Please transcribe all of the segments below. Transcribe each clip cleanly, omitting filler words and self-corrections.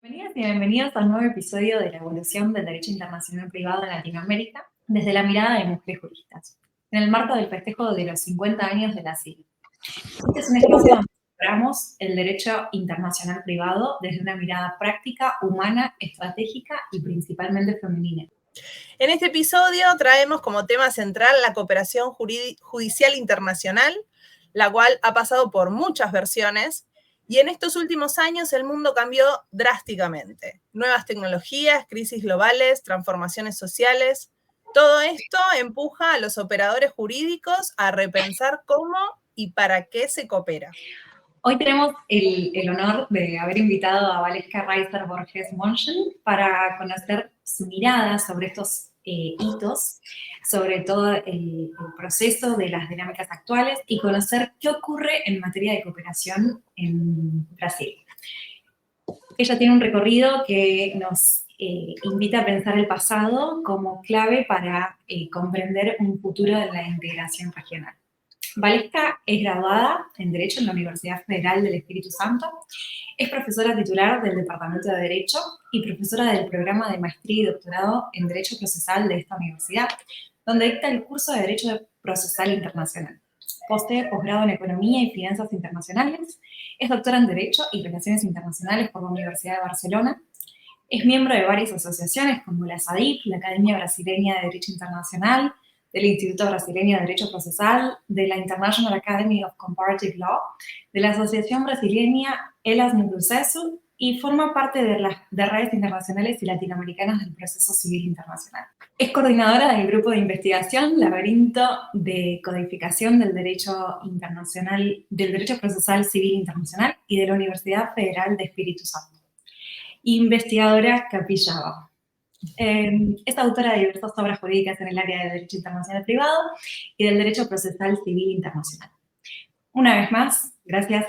Bienvenidas y bienvenidos al nuevo episodio de la evolución del derecho internacional privado en Latinoamérica desde la mirada de mujeres juristas, en el marco del festejo de los 50 años de la CIVI. Este es un espacio donde exploramos el derecho internacional privado desde una mirada práctica, humana, estratégica y principalmente femenina. En este episodio traemos como tema central la cooperación judicial internacional, la cual ha pasado por muchas versiones, y en estos últimos años el mundo cambió drásticamente. Nuevas tecnologías, crisis globales, transformaciones sociales, todo esto empuja a los operadores jurídicos a repensar cómo y para qué se coopera. Hoy tenemos el honor de haber invitado a Valesca Reiser Borges Monschel para conocer su mirada sobre estos hitos, sobre todo el proceso de las dinámicas actuales y conocer qué ocurre en materia de cooperación en Brasil. Ella tiene un recorrido que nos invita a pensar el pasado como clave para comprender un futuro de la integración regional. Valesca es graduada en Derecho en la Universidad Federal del Espíritu Santo, es profesora titular del Departamento de Derecho y profesora del programa de maestría y doctorado en Derecho Procesal de esta universidad, donde dicta el curso de Derecho Procesal Internacional. Posee posgrado en Economía y Finanzas Internacionales, es doctora en Derecho y Relaciones Internacionales por la Universidad de Barcelona, es miembro de varias asociaciones como la SADIP, la Academia Brasileña de Derecho Internacional, del Instituto Brasileño de Derecho Procesal, de la International Academy of Comparative Law, de la Asociación Brasileña Elas no Processo y forma parte de redes internacionales y latinoamericanas del proceso civil internacional. Es coordinadora del grupo de investigación Laberinto de Codificación del Derecho Internacional, del Derecho Procesal Civil Internacional y de la Universidad Federal de Espíritu Santo. Investigadora Capillaba. Es autora de diversas obras jurídicas en el área de Derecho Internacional Privado y del Derecho Procesal Civil Internacional. Una vez más, gracias,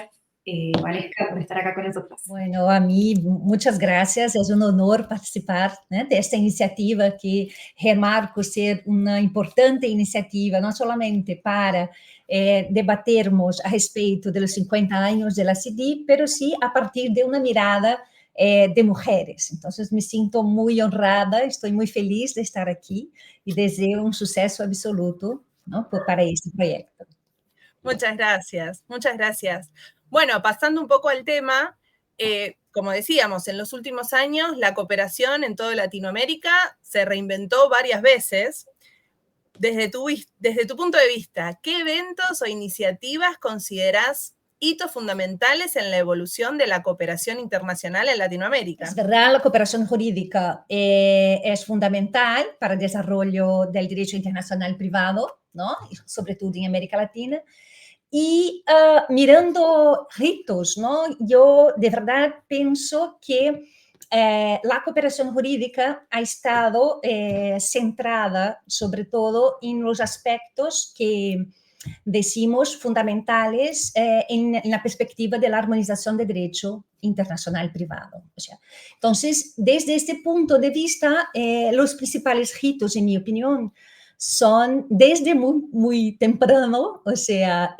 Valesca, por estar acá con nosotros. Bueno, a mí, muchas gracias. Es un honor participar de esta iniciativa que remarco ser una importante iniciativa, no solamente para debatermos a respeito de los 50 años de la CIDI, pero sí a partir de una mirada de mujeres. Entonces me siento muy honrada, estoy muy feliz de estar aquí y deseo un suceso absoluto, ¿no?, para este proyecto. Muchas gracias, muchas gracias. Bueno, pasando un poco al tema, como decíamos, en los últimos años la cooperación en toda Latinoamérica se reinventó varias veces. Desde tu punto de vista, ¿qué eventos o iniciativas considerás hitos fundamentales en la evolución de la cooperación internacional en Latinoamérica? Es verdad, la cooperación jurídica es fundamental para el desarrollo del derecho internacional privado, ¿no?, sobre todo en América Latina. Y mirando ritos, ¿no?, yo de verdad pienso que la cooperación jurídica ha estado centrada sobre todo en los aspectos que decimos fundamentales en la perspectiva de la armonización de derecho internacional privado. O sea, entonces, desde este punto de vista, los principales hitos, en mi opinión, son desde muy temprano, o sea,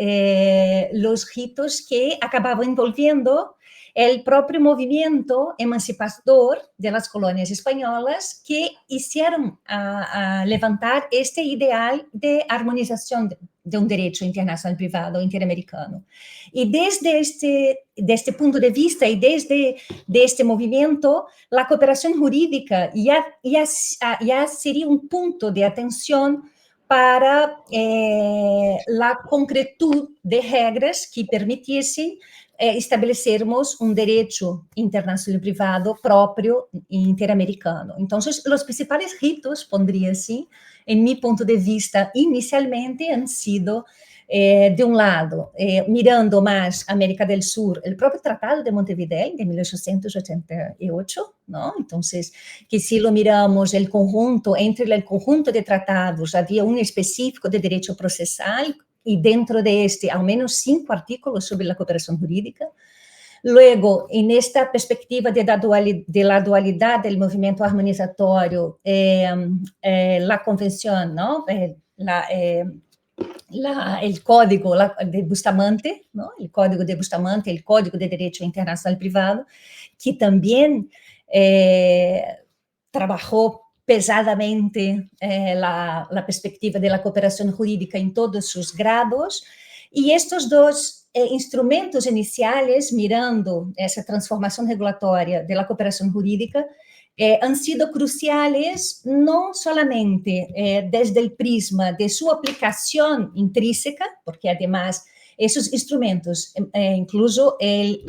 los hitos que acababan envolviendo el propio movimiento emancipador de las colonias españolas que hicieron a levantar este ideal de armonización de un derecho internacional privado interamericano. Y desde este punto de vista y desde este movimiento, la cooperación jurídica ya sería un punto de atención para la concretud de regras que permitiesen estabelecermos un derecho internacional privado propio interamericano. Entonces, los principales hitos, pondría así, en mi punto de vista, inicialmente han sido, de un lado, mirando más América del Sur, el propio Tratado de Montevideo de 1888, ¿no? Entonces, que si lo miramos entre el conjunto de tratados, había un específico de derecho procesal y dentro de este, al menos 5 artículos sobre la cooperación jurídica. Luego, en esta perspectiva de la dualidad del movimiento armonizatorio, la convención, ¿no?, el código de Bustamante, ¿no? El código de Bustamante, el Código de Derecho Internacional Privado, que también trabajó pesadamente la perspectiva de la cooperación jurídica en todos sus grados, y estos dos instrumentos iniciales, mirando esa transformación regulatoria de la cooperación jurídica, han sido cruciales no solamente desde el prisma de su aplicación intrínseca, porque además esos instrumentos, incluso el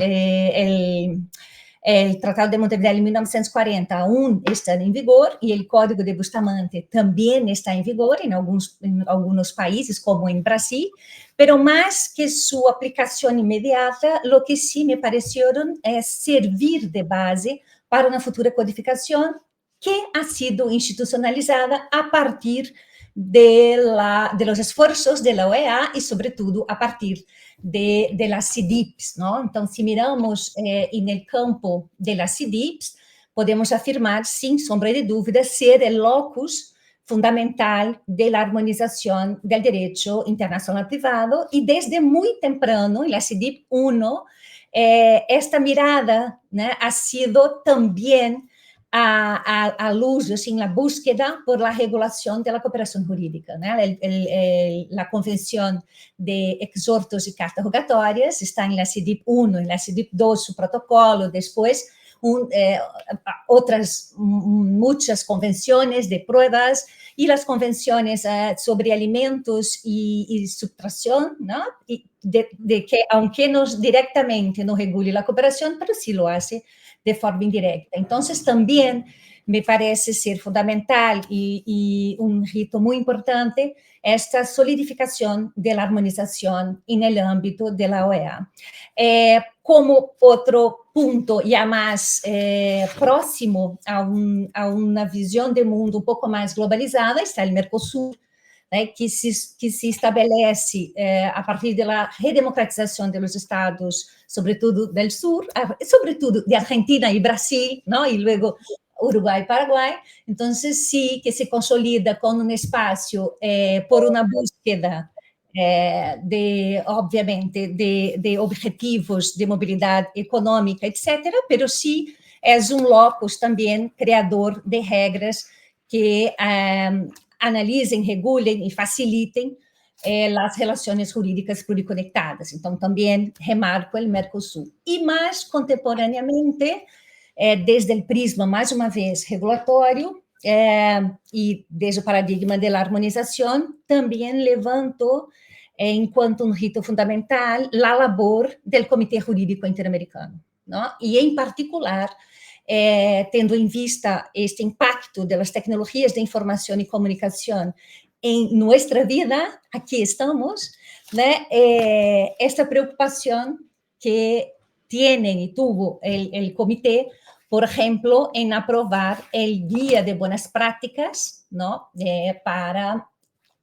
Tratado de Montevideo en 1940 aún está en vigor, y el Código de Bustamante también está en vigor en algunos países, como en Brasil, pero más que su aplicación inmediata, lo que sí me parecieron es servir de base para una futura codificación que ha sido institucionalizada a partir de los esfuerzos de la OEA y, sobre todo, a partir de las CIDIPs, ¿no? Entonces, si miramos en el campo de las CIDIPs, podemos afirmar, sin sombra de duda, ser el locus fundamental de la armonización del derecho internacional privado, y desde muy temprano, en la CIDIP 1, esta mirada, ¿no?, ha sido también a luz, en la búsqueda por la regulación de la cooperación jurídica, ¿no? La Convención de Exhortos y Cartas Rogatorias está en la CIDIP 1, en la CIDIP 2 su protocolo, después otras muchas convenciones de pruebas, y las convenciones sobre alimentos y subtracción, ¿no? Y de que, aunque directamente no regule la cooperación, pero sí lo hace de forma indirecta. Entonces, también me parece ser fundamental y un rito muy importante esta solidificación de la armonización en el ámbito de la OEA. Como otro punto ya más próximo a una visión de mundo un poco más globalizada está el Mercosur, que se estabelece a partir de la redemocratización de los estados, sobre todo del sur, sobre todo de Argentina y Brasil, ¿no? Y luego Uruguay y Paraguay. Entonces, sí que se consolida con un espacio por una búsqueda obviamente, de objetivos de movilidad económica, etcétera, pero sí es un locus también creador de reglas que analicen, regulen y faciliten las relaciones jurídicas pluriconectadas. Entonces, también remarco el Mercosur. Y más contemporáneamente, desde el prisma, más una vez, regulatorio, y desde el paradigma de la armonización, también levanto, enquanto um rito fundamental, la labor del Comitê Jurídico Interamericano, ¿no? E, em particular, tendo em vista este impacto das tecnologias de informação e comunicação em nossa vida, aqui estamos, né? Esta preocupação que tienen y tuvo el comité, por ejemplo, en aprobar el Guía de Buenas Prácticas, ¿no?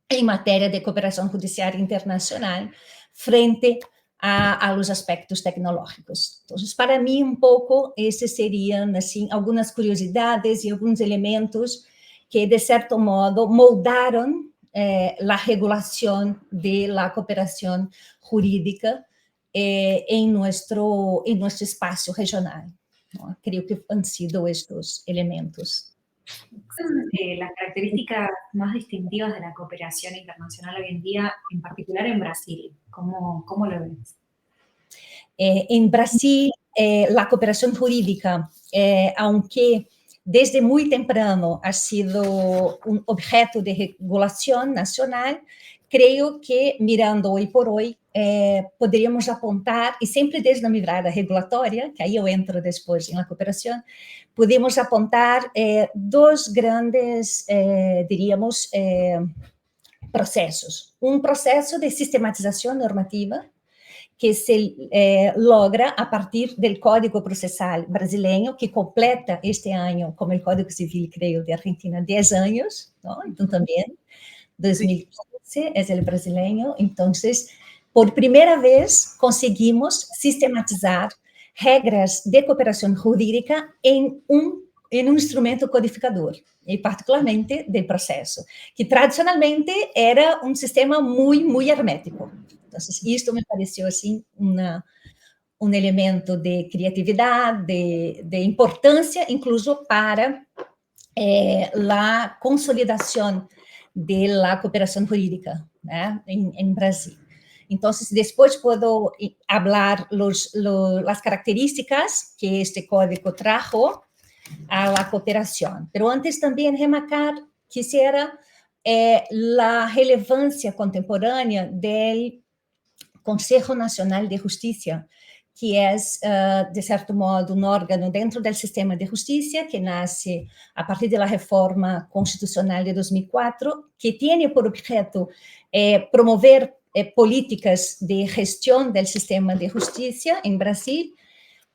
En materia de cooperación judicial internacional frente a los aspectos tecnológicos. Entonces, para mí, un poco, esses serían, assim, algunas curiosidades y algunos elementos que, de cierto modo, moldaron la regulación de la cooperación jurídica en nuestro espacio regional, ¿no? Creo que han sido estos elementos. Son las características más distintivas de la cooperación internacional hoy en día, en particular en Brasil. ¿Cómo lo ves? En Brasil, la cooperación jurídica, aunque desde muy temprano ha sido un objeto de regulación nacional, creo que, mirando hoy por hoy, poderíamos apontar, e sempre desde a mirada regulatória, que aí eu entro depois na cooperação, podemos apontar dois grandes, diríamos, processos. Um processo de sistematização normativa, que se logra a partir do Código Processal brasileiro, que completa este ano, como o Código Civil, creio, de Argentina, 10 anos, ¿no? Então, também, 2015 é o brasileiro. Então, por primeira vez, conseguimos sistematizar regras de cooperação jurídica em em um instrumento codificador, e particularmente do processo, que tradicionalmente era um sistema muito hermético. Então, isto me pareceu assim um elemento de criatividade, de importância, incluso para a consolidação da cooperação jurídica, né, em Brasil. Então, depois posso falar as características que este código trajo a la cooperación. Pero antes también remarcar, quisiera la relevancia contemporánea del Consejo Nacional de Justicia, que es, de cierto modo, un órgano dentro del sistema de justicia que nace a partir de la reforma constitucional de 2004, que tiene por objeto promover políticas de gestión del sistema de justicia en Brasil,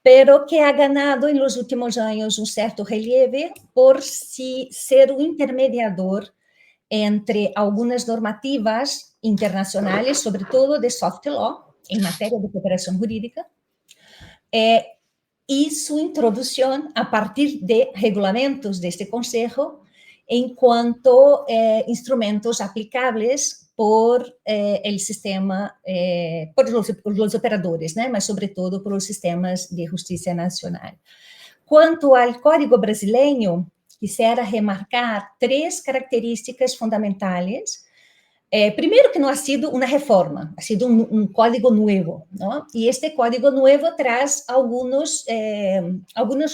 pero que ha ganado en los últimos años un cierto relieve por ser un intermediador entre algunas normativas internacionales, sobre todo de soft law, en materia de cooperación jurídica, y su introducción a partir de regulamentos de este Consejo en cuanto a instrumentos aplicables por el sistema, por los operadores, ¿no? Mas sobre todo por los sistemas de justicia nacional. Cuanto al Código brasileño, quisiera remarcar 3 características fundamentales. Primero, que no ha sido una reforma, ha sido un código nuevo, ¿no? Y este código nuevo trae algunas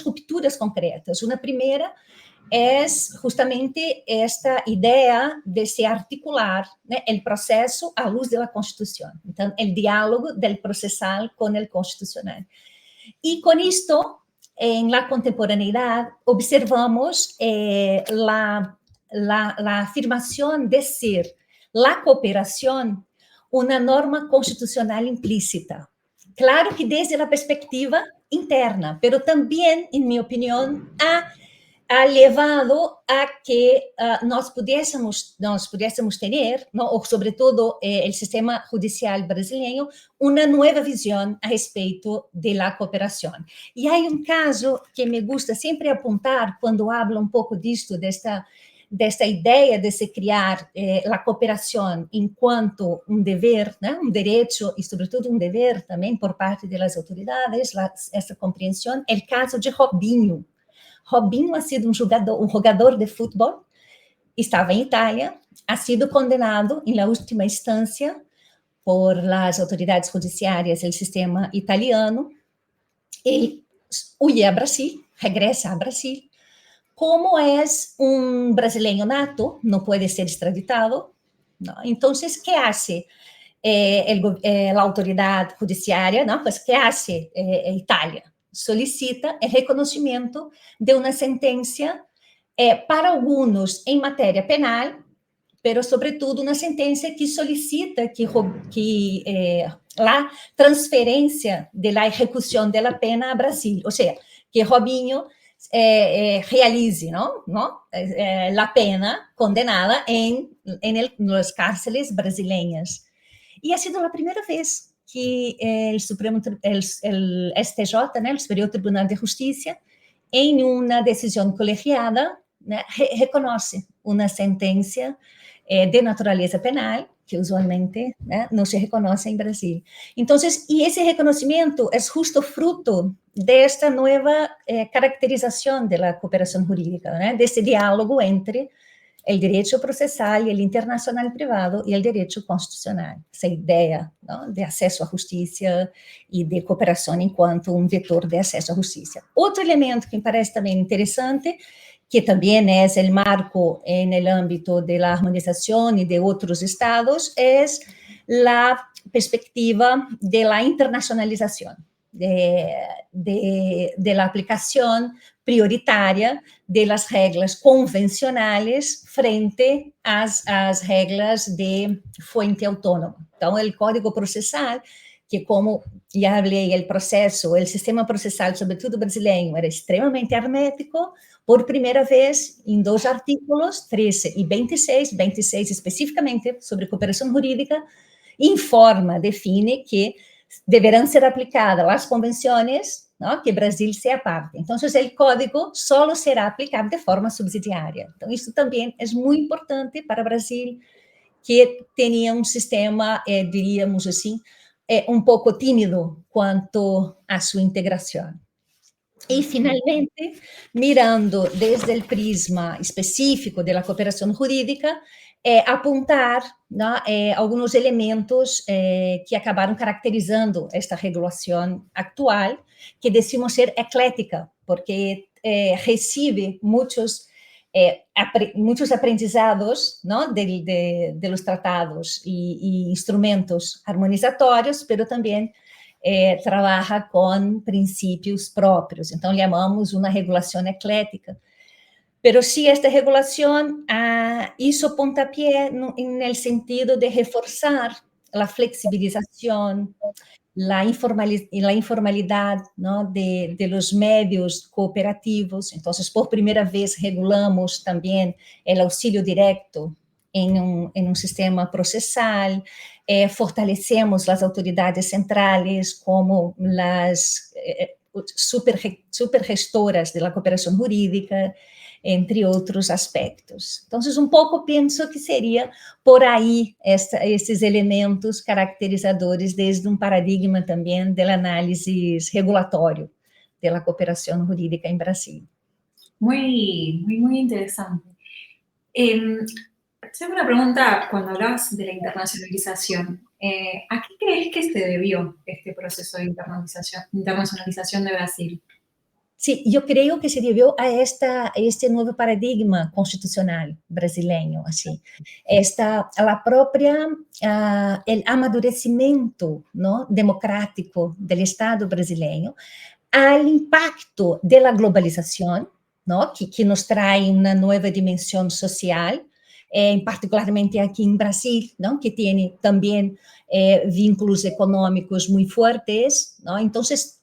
rupturas concretas. Una primera es justamente esta idea de se articular, ¿no?, el proceso a luz de la Constitución. Entonces, el diálogo del procesal con el constitucional. Y con esto, en la contemporaneidad, observamos la afirmación de ser la cooperación una norma constitucional implícita. Claro que desde la perspectiva interna, pero también, en mi opinión, ha llevado a que nós pudiésemos tener, ¿no?, o sobre todo el sistema judicial brasileño, una nueva visión a respecto de la cooperación. Y hay un caso que me gusta siempre apuntar cuando hablo un poco de esto, de esta idea de se criar la cooperación en cuanto un deber, ¿no?, un derecho y sobre todo un deber también por parte de las autoridades, esta comprensión, el caso de Robinho. Robinho ha sido un jugador de fútbol, estaba en Italia, ha sido condenado en la última instancia por las autoridades judiciarias del sistema italiano. Él huye a Brasil, regresa a Brasil. Como es un brasileño nato, no puede ser extraditado, ¿no? Entonces, ¿qué hace la autoridad judiciaria, ¿no? Pues, ¿qué hace Italia? Solicita el reconocimiento de una sentencia para algunos en materia penal, pero sobre todo una sentencia que solicita que la transferencia de la ejecución de la pena a Brasil, o sea, que Robinho realice, ¿no? La pena condenada en las cárceles brasileñas. Y ha sido la primera vez que el STJ, ¿no?, el Superior Tribunal de Justicia, en una decisión colegiada, ¿no?, reconoce una sentencia de naturaleza penal que usualmente, ¿no?, no se reconoce en Brasil. Entonces, y ese reconocimiento es justo fruto de esta nueva caracterización de la cooperación jurídica, ¿no?, de este diálogo entre el derecho procesal y el internacional privado y el derecho constitucional. Esa idea, ¿no?, de acceso a justicia y de cooperación en cuanto a un vector de acceso a justicia. Otro elemento que me parece también interesante, que también es el marco en el ámbito de la armonización y de otros estados, es la perspectiva de la internacionalización, de la aplicación prioritaria de las reglas convencionales frente a las reglas de fuente autónoma. Entonces, el Código Procesal, que como ya hablé, el proceso, el sistema procesal, sobre todo brasileño, era extremadamente hermético, por primera vez en 2 artículos, 13 y 26, 26 específicamente sobre cooperación jurídica, informa, define que deberán ser aplicadas las convenciones ¿no? Que Brasil sea parte. Entonces, el código solo será aplicado de forma subsidiaria. Entonces, isso também é muito importante para Brasil, que tinha um sistema, diríamos assim, um pouco tímido quanto a sua integração. E, finalmente, mirando desde o prisma específico da cooperação jurídica, apontar, né, alguns elementos que acabaram caracterizando esta regulação atual, que decimos ser eclética, porque recebe muitos aprendizados, ¿no? de los tratados y instrumentos armonizatórios, pero também trabalha com princípios próprios. Então, chamamos uma regulação eclética. Pero sí, esta regulación hizo puntapié en el sentido de reforzar la flexibilización, la informalidad, ¿no? de los medios cooperativos. Entonces, por primera vez regulamos también el auxilio directo en un sistema procesal, fortalecemos las autoridades centrales como las supergestoras de la cooperación jurídica, entre outros aspectos. Então, pouco penso que seria por aí esses elementos caracterizadores desde paradigma também da análise regulatório da cooperação jurídica em Brasil. Muy interesante. Tengo una pregunta, cuando hablabas de la internacionalización, ¿a qué crees que se debió este proceso de internacionalización de Brasil? Sí, yo creo que se debió a este nuevo paradigma constitucional brasileño, así. La propia, el amadurecimiento, ¿no? democrático del Estado brasileño, al impacto de la globalización, ¿no? que nos trae una nueva dimensión social, particularmente aquí en Brasil, ¿no? que tiene también vínculos económicos muy fuertes, ¿no? Entonces,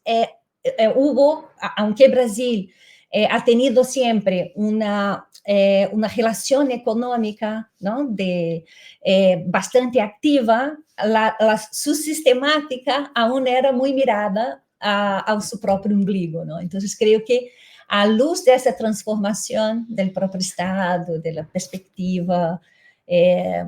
hubo, aunque Brasil ha tenido siempre una relación económica, ¿no? Bastante activa, su sistemática aún era muy mirada a su propio ombligo, ¿no? Entonces, creo que a luz de esa transformación del propio Estado, de la perspectiva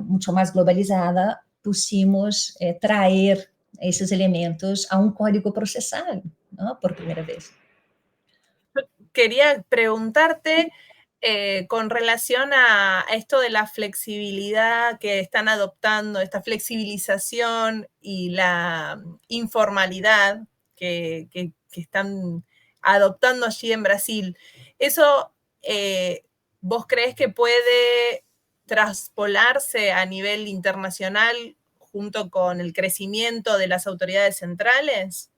mucho más globalizada, pusimos traer esos elementos a un código procesal, ¿no? Por primera vez. Quería preguntarte con relación a esto de la flexibilidad que están adoptando, esta flexibilización y la informalidad que están adoptando allí en Brasil. ¿Eso vos crees que puede traspolarse a nivel internacional junto con el crecimiento de las autoridades centrales?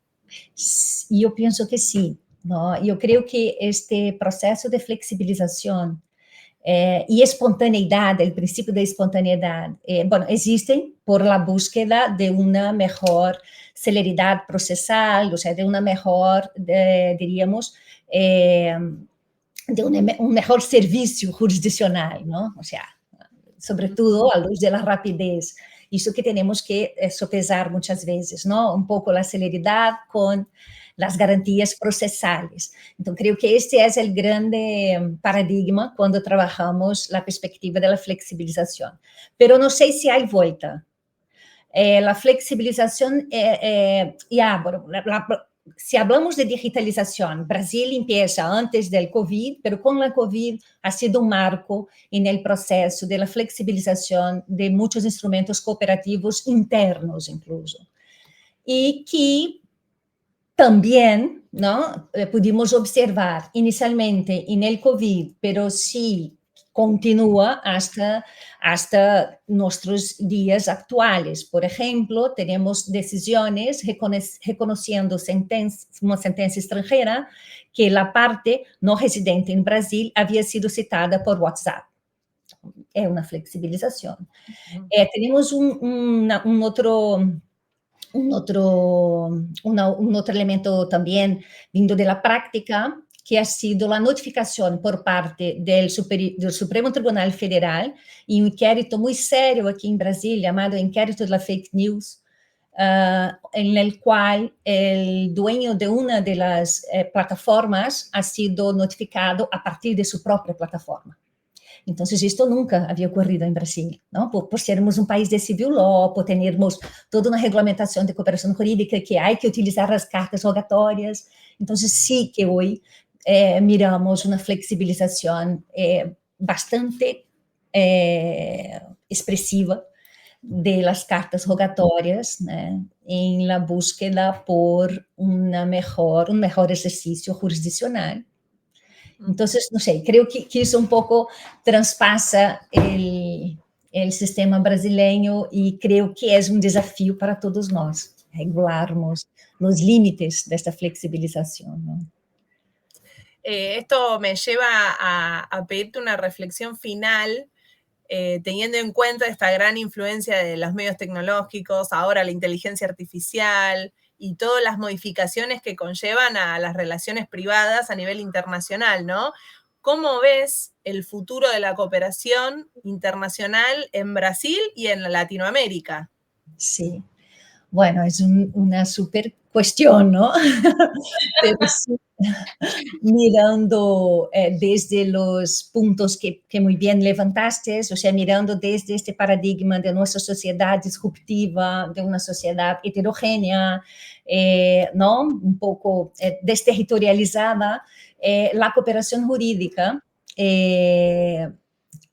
Yo pienso que sí, ¿no? Yo creo que este proceso de flexibilización y espontaneidad, el principio de espontaneidad, bueno, existen por la búsqueda de una mejor celeridad procesal, o sea, de una mejor, diríamos, de un mejor servicio jurisdiccional, ¿no? O sea, sobre todo a luz de la rapidez. Isso que temos que sopesar muitas vezes, não? Um pouco a celeridade com as garantias processais. Então, creio que este é o grande paradigma quando trabalhamos a perspectiva da flexibilização. Pero não sei se há volta. A flexibilização se hablamos de digitalización, Brasil empieza antes del COVID, pero con la COVID ha sido un marco en el proceso de la flexibilización de muchos instrumentos cooperativos internos incluso. Y que también, ¿no? Pudimos observar inicialmente en el COVID, pero sí continúa hasta nuestros días actuales. Por ejemplo, tenemos decisiones reconociendo una sentencia extranjera que la parte no residente en Brasil había sido citada por WhatsApp. Es una flexibilización. Tenemos un otro elemento también vindo de la práctica, que ha sido la notificación por parte del Supremo Tribunal Federal y un inquérito muy serio aquí en Brasil llamado Inquérito de la Fake News, en el cual el dueño de una de las plataformas ha sido notificado a partir de su propia plataforma. Entonces, esto nunca había ocurrido en Brasil, ¿no? Por sermos un país de civil law, por tenermos toda una reglamentación de cooperación jurídica que hay que utilizar las cartas rogatorias. Entonces, sí que hoy miramos una flexibilización bastante expresiva de las cartas rogatorias, ¿no? En la búsqueda por un mejor ejercicio jurisdiccional. Entonces, no sé, creo que eso un poco traspasa el sistema brasileño y creo que es un desafío para todos nós regularmos los límites de esta flexibilización, ¿no? Esto me lleva a pedirte una reflexión final, teniendo en cuenta esta gran influencia de los medios tecnológicos, ahora la inteligencia artificial y todas las modificaciones que conllevan a las relaciones privadas a nivel internacional, ¿no? ¿Cómo ves el futuro de la cooperación internacional en Brasil y en Latinoamérica? Sí, bueno, es una súper cuestión, ¿no? Pero sí, mirando desde los puntos que muy bien levantaste, o sea, mirando desde este paradigma de nuestra sociedad disruptiva, de una sociedad heterogénea, ¿no? Un poco desterritorializada, la cooperación jurídica,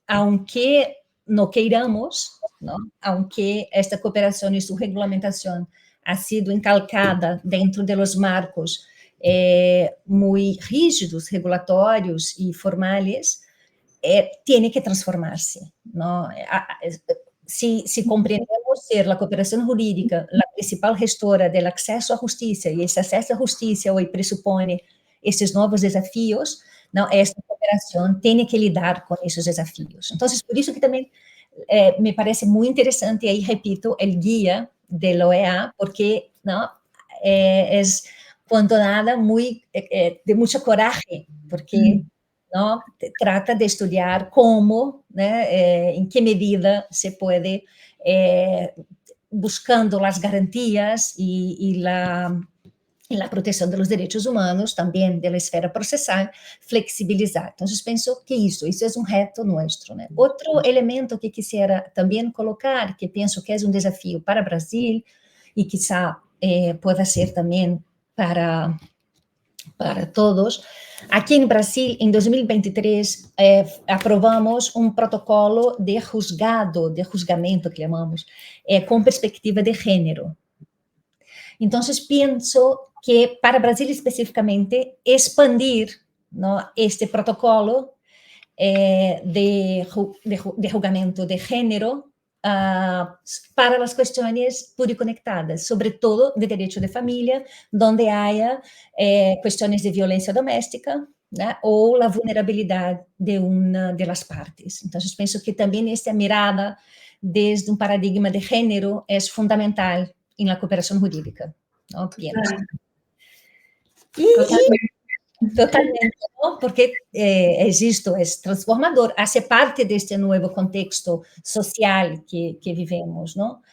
aunque no queiramos, ¿no? Aunque esta cooperación y su regulamentación ha sido encalcada dentro de los marcos muy rígidos, regulatorios y formales, tiene que transformarse, ¿no? Si comprendemos ser la cooperación jurídica la principal gestora del acceso a justicia, y ese acceso a justicia hoy presupone estos nuevos desafíos, ¿no? Esta cooperación tiene que lidar con esos desafíos. Entonces, por eso que también me parece muy interesante, ahí repito, el guía de la OEA, porque, ¿no? Es cuando nada muy, de mucho coraje, porque, ¿no? Trata de estudiar cómo, ¿no? En qué medida se puede, buscando las garantías y la protección de los derechos humanos, también de la esfera procesal, flexibilizar. Entonces, pienso que eso es un reto nuestro, ¿no? Otro elemento que quisiera también colocar, que pienso que es un desafío para Brasil y quizá pueda ser también para todos. Aquí en Brasil, en 2023, aprobamos un protocolo de juzgamento, que llamamos, con perspectiva de género. Entonces, pienso que para Brasil específicamente, expandir, ¿no? Este protocolo de julgamento de género para las cuestiones pluriconectadas, sobre todo de derecho de familia, donde haya cuestiones de violencia doméstica, ¿no? O la vulnerabilidad de una de las partes. Entonces, pienso que también esta mirada desde un paradigma de género es fundamental en la cooperación jurídica, ¿no? Pienso. Totalmente, ¿no? Porque es transformador, hace parte de este nuevo contexto social que vivimos, ¿no?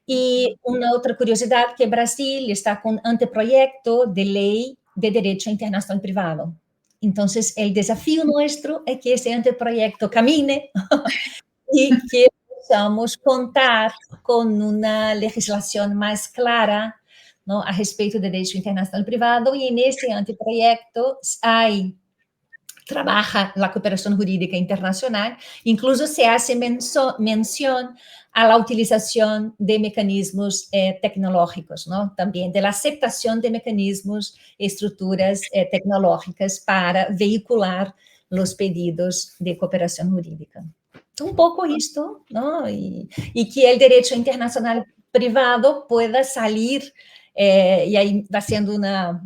Y una otra curiosidad, que Brasil está con anteproyecto de ley de derecho internacional privado. Entonces, el desafío nuestro es que ese anteproyecto camine y que podamos contar con una legislación más clara, ¿no? A respeito de derecho internacional privado, y en ese anteproyecto trabaja la cooperación jurídica internacional, incluso se hace mención a la utilización de mecanismos tecnológicos, ¿no? También de la aceptación de mecanismos y estructuras tecnológicas para vehicular los pedidos de cooperación jurídica. Un poco esto, ¿no? Y que el derecho internacional privado pueda salir, y ahí va siendo una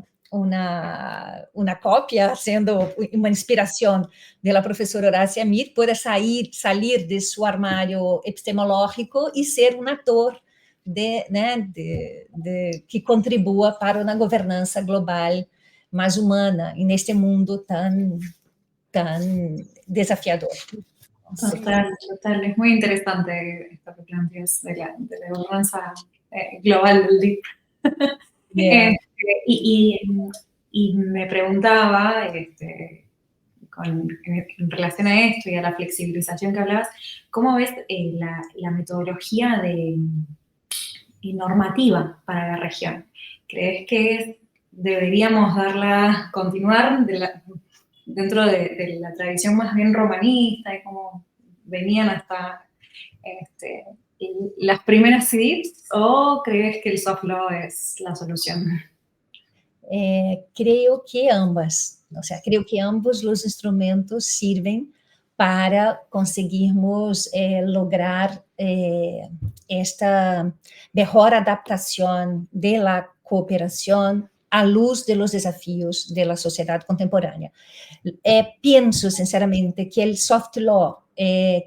copia, siendo una inspiración de la profesora Horacia Mir, pueda salir de su armario epistemológico y ser un actor que contribua para una gobernanza global más humana en este mundo tan desafiador. Total. Es muy interesante esto que planteas de la gobernanza global del DIP. Yeah. Y me preguntaba, en relación a esto y a la flexibilización que hablabas, ¿cómo ves la metodología normativa para la región? ¿Crees que deberíamos continuar dentro de la tradición más bien romanista y cómo venían hasta las primeras CIDIPs, o crees que el soft law es la solución? Creo que ambas, o sea, creo que ambos los instrumentos sirven para conseguirmos lograr esta mejor adaptación de la cooperación à luz de los desafíos de la sociedad contemporánea. Pienso, sinceramente, que el soft law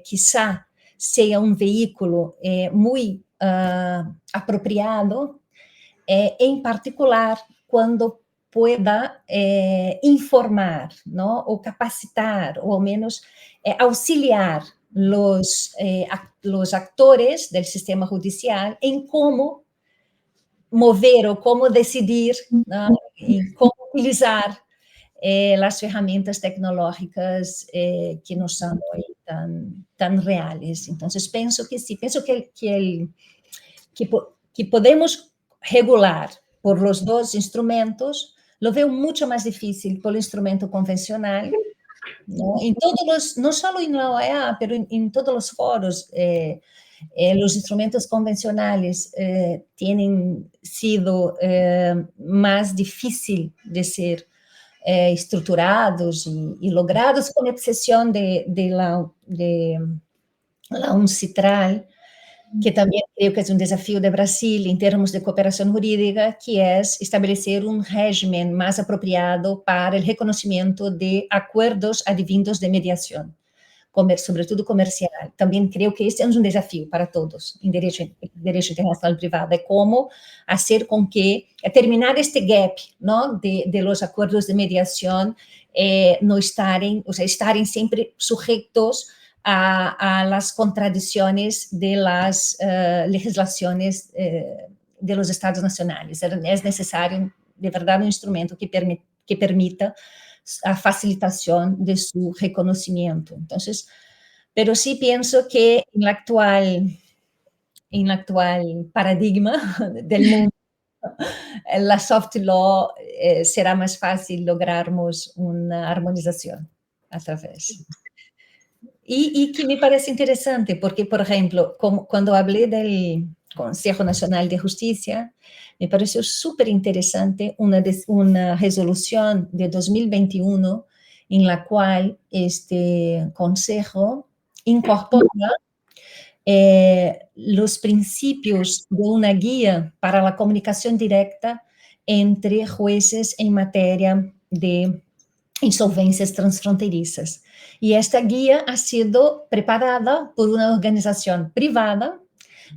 quizá sea un vehículo muy apropiado, en particular cuando pueda informar, ¿no? O capacitar, o al menos auxiliar los actores del sistema judicial en cómo mover o cómo decidir, ¿no? En cómo utilizar las herramientas tecnológicas que nos son hoy tan reales. Entonces, pienso que sí, pienso que podemos regular por los dos instrumentos. Lo veo mucho más difícil por el instrumento convencional, ¿no? No solo en la OEA, pero en todos los foros, los instrumentos convencionales tienen sido más difícil de ser estruturados y logrados, con excepción de la UNCITRAL, que también creo que es un desafío de Brasil en términos de cooperación jurídica, que es establecer un régimen más apropiado para el reconocimiento de acuerdos advindos de mediación, sobre todo comercial. También creo que este es un desafío para todos en derecho internacional privado, de cómo hacer con que terminar este gap, ¿no? de los acuerdos de mediación, no estarem siempre sujetos a las contradicciones de las legislaciones de los estados nacionales. Es necesario, de verdad, un instrumento que permita a facilitación de su reconocimiento. Entonces, pero sí pienso que en el actual paradigma del mundo, la soft law será más fácil lograrmos una armonización a través. Y que me parece interesante, porque, por ejemplo, cuando hablé del Consejo Nacional de Justicia, me pareció súper interesante una resolución de 2021 en la cual este Consejo incorpora los principios de una guía para la comunicación directa entre jueces en materia de insolvencias transfronterizas. Y esta guía ha sido preparada por una organización privada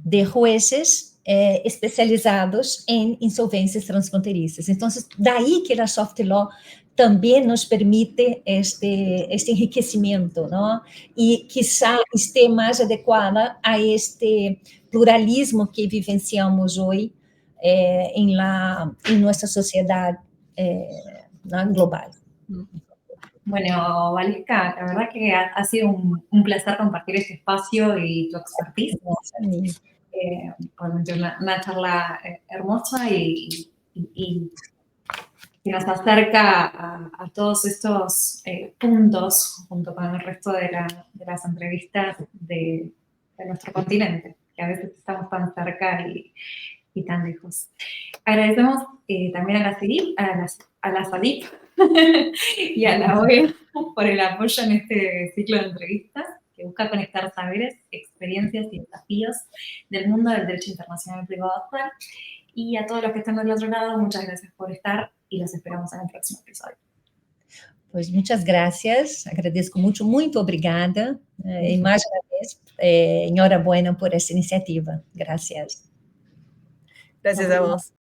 de jueces especializados en insolvencias transfronterizas. Entonces, de ahí que la soft law también nos permite este enriquecimiento, ¿no? Y quizá esté más adecuada a este pluralismo que vivenciamos hoy en nuestra sociedad ¿no? global. Bueno, Valesca, la verdad que ha sido un placer compartir este espacio y tu expertise. Realmente una charla hermosa y que nos acerca a todos estos puntos, junto con el resto de las entrevistas de nuestro continente, que a veces estamos tan cerca y tan lejos. Agradecemos también a la CIDIP, a la SADIP y a la OEA por el apoyo en este ciclo de entrevistas que busca conectar saberes, experiencias y desafíos del mundo del derecho internacional privado actual. Y a todos los que están del otro lado, muchas gracias por estar y los esperamos en el próximo episodio. Pues muchas gracias, agradezco mucho, muy obrigada. Y más una vez, enhorabuena por esta iniciativa. Gracias. Gracias a vos.